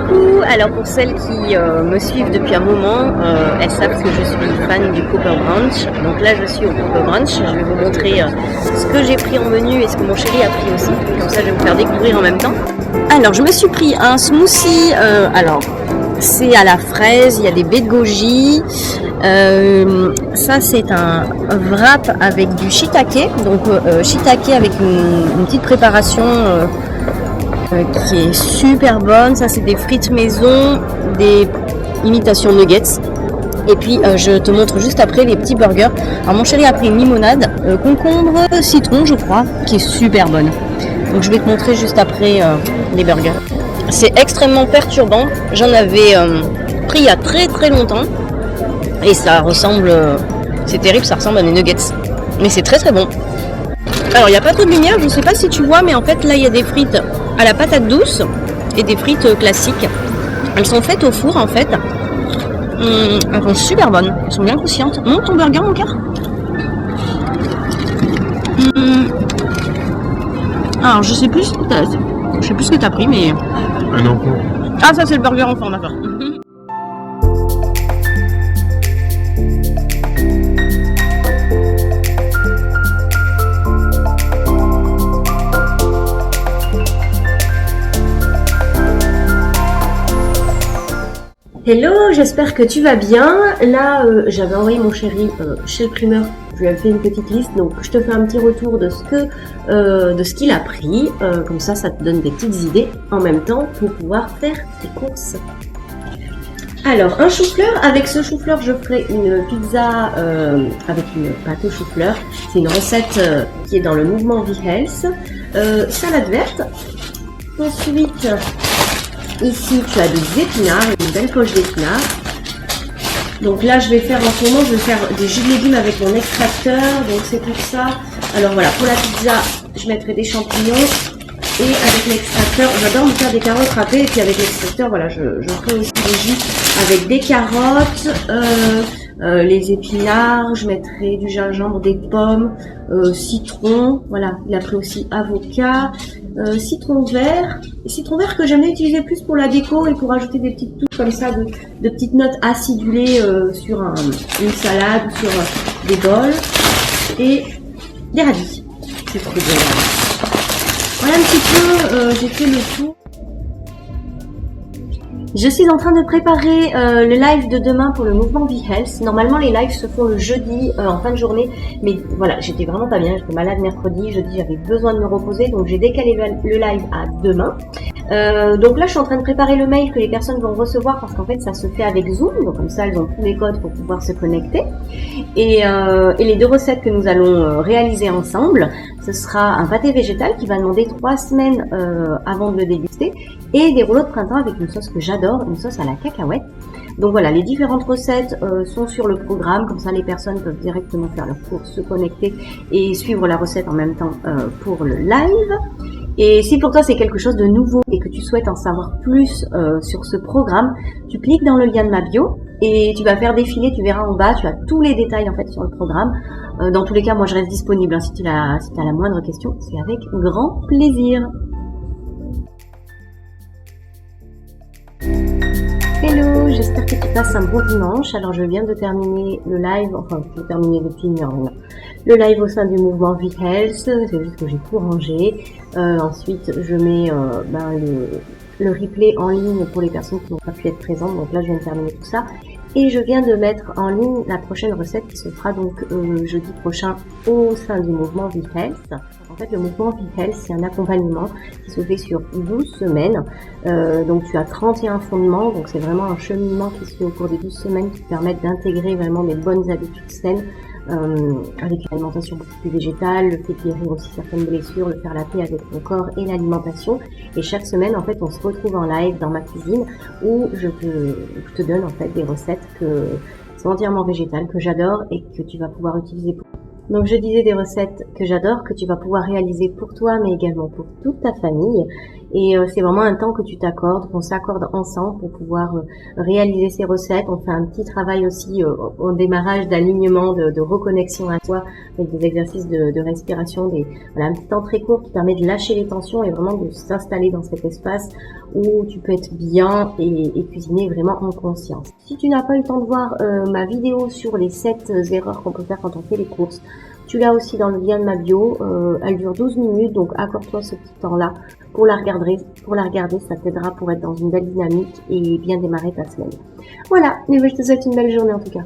Coucou! Alors pour celles qui me suivent depuis un moment, elles savent que je suis fan du Cooper Brunch. Donc là je suis au Cooper Brunch, je vais vous montrer ce que j'ai pris en menu et ce que mon chéri a pris aussi. Comme ça je vais vous faire découvrir en même temps. Alors je me suis pris un smoothie, alors c'est à la fraise, il y a des baies de goji. Ça c'est un wrap avec du shiitake, donc shiitake avec une petite préparation qui est super bonne. Ça c'est des frites maison, des imitations nuggets. Et puis je te montre juste après les petits burgers. Alors mon chéri a pris une limonade, concombre, citron je crois, qui est super bonne. Donc je vais te montrer juste après les burgers. C'est extrêmement perturbant. J'en avais pris il y a très longtemps. Et ça ressemble, c'est terrible, ça ressemble à des nuggets. Mais c'est très bon. Alors il n'y a pas trop de lumière, je ne sais pas si tu vois, mais en fait là il y a des frites à la patate douce et des frites classiques. Elles sont faites au four en fait. Elles sont super bonnes, elles sont bien croustillantes. Montre ton burger mon cœur. Alors je sais plus ce que t'as pris, mais... Un enfant. Ah ça c'est le burger enfant, d'accord. Hello, j'espère que tu vas bien. Là, j'avais envoyé mon chéri chez le primeur. Je lui ai fait une petite liste, donc je te fais un petit retour de ce qu'il a pris. Comme ça te donne des petites idées en même temps pour pouvoir faire tes courses. Alors, un chou-fleur. Avec ce chou-fleur, je ferai une pizza avec une pâte au chou-fleur. C'est une recette qui est dans le mouvement V-Health. Salade verte. Ensuite... Ici, tu as des épinards, une belle poche d'épinards. Donc là, je vais faire des jus de légumes avec mon extracteur. Donc c'est pour ça. Alors voilà, pour la pizza, je mettrai des champignons. Et avec l'extracteur, j'adore me faire des carottes râpées. Et puis avec l'extracteur, voilà, je ferai aussi des jus avec des carottes, les épinards. Je mettrai du gingembre, des pommes, citron. Voilà, il a pris aussi avocat. Citron vert que j'aime utiliser plus pour la déco et pour ajouter des petites touches comme ça de petites notes acidulées sur une salade ou sur des bols, et des radis. C'est trop bon. Voilà un petit peu, j'ai fait le tour. Je suis en train de préparer le live de demain pour le mouvement V-Health. Normalement, les lives se font le jeudi en fin de journée. Mais voilà, j'étais vraiment pas bien. J'étais malade mercredi. Jeudi, j'avais besoin de me reposer. Donc, j'ai décalé le live à demain. Donc là, je suis en train de préparer le mail que les personnes vont recevoir parce qu'en fait, ça se fait avec Zoom. Donc, comme ça, elles ont tous les codes pour pouvoir se connecter. Et les deux recettes que nous allons réaliser ensemble, ce sera un pâté végétal qui va demander 3 semaines avant de le déguster, et des rouleaux de printemps avec une sauce que j'adore, une sauce à la cacahuète. Donc voilà, les différentes recettes sont sur le programme, comme ça les personnes peuvent directement faire leur course, se connecter et suivre la recette en même temps pour le live. Et si pour toi c'est quelque chose de nouveau et que tu souhaites en savoir plus sur ce programme, tu cliques dans le lien de ma bio et tu vas faire défiler, tu verras en bas, tu as tous les détails en fait sur le programme. Dans tous les cas, moi je reste disponible, hein, si tu as la moindre question, c'est avec grand plaisir. Hello, j'espère que tu passes un bon dimanche. Alors je viens de terminer le live, enfin je vais terminer depuis une heure maintenant. Le live au sein du mouvement V-Health, c'est juste que j'ai tout rangé. Ensuite je mets le replay en ligne pour les personnes qui n'ont pas pu être présentes. Donc là je viens de terminer tout ça. Et je viens de mettre en ligne la prochaine recette qui se fera donc jeudi prochain au sein du mouvement V-Health. En fait, le mouvement V-Health, c'est un accompagnement qui se fait sur 12 semaines. Donc tu as 31 fondements, donc c'est vraiment un cheminement qui se fait au cours des 12 semaines qui te permettent d'intégrer vraiment des bonnes habitudes saines avec une alimentation beaucoup plus végétale, le fait de guérir aussi certaines blessures, le faire la paix avec ton corps et l'alimentation. Et chaque semaine, en fait, on se retrouve en live dans ma cuisine où je te donne en fait des recettes qui sont entièrement végétales, que j'adore et que tu vas pouvoir utiliser pour... Donc je disais des recettes que j'adore, que tu vas pouvoir réaliser pour toi, mais également pour toute ta famille. Et c'est vraiment un temps que tu t'accordes, qu'on s'accorde ensemble pour pouvoir réaliser ces recettes. On fait un petit travail aussi au démarrage d'alignement, de reconnexion à toi, avec des exercices de respiration, voilà, un petit temps très court qui permet de lâcher les tensions et vraiment de s'installer dans cet espace où tu peux être bien et cuisiner vraiment en conscience. Si tu n'as pas eu le temps de voir ma vidéo sur les 7 erreurs qu'on peut faire quand on fait les courses, tu l'as aussi dans le lien de ma bio. Elle dure 12 minutes, donc accorde-toi ce petit temps-là pour la regarder, ça t'aidera pour être dans une belle dynamique et bien démarrer ta semaine. Voilà, mais je te souhaite une belle journée en tout cas.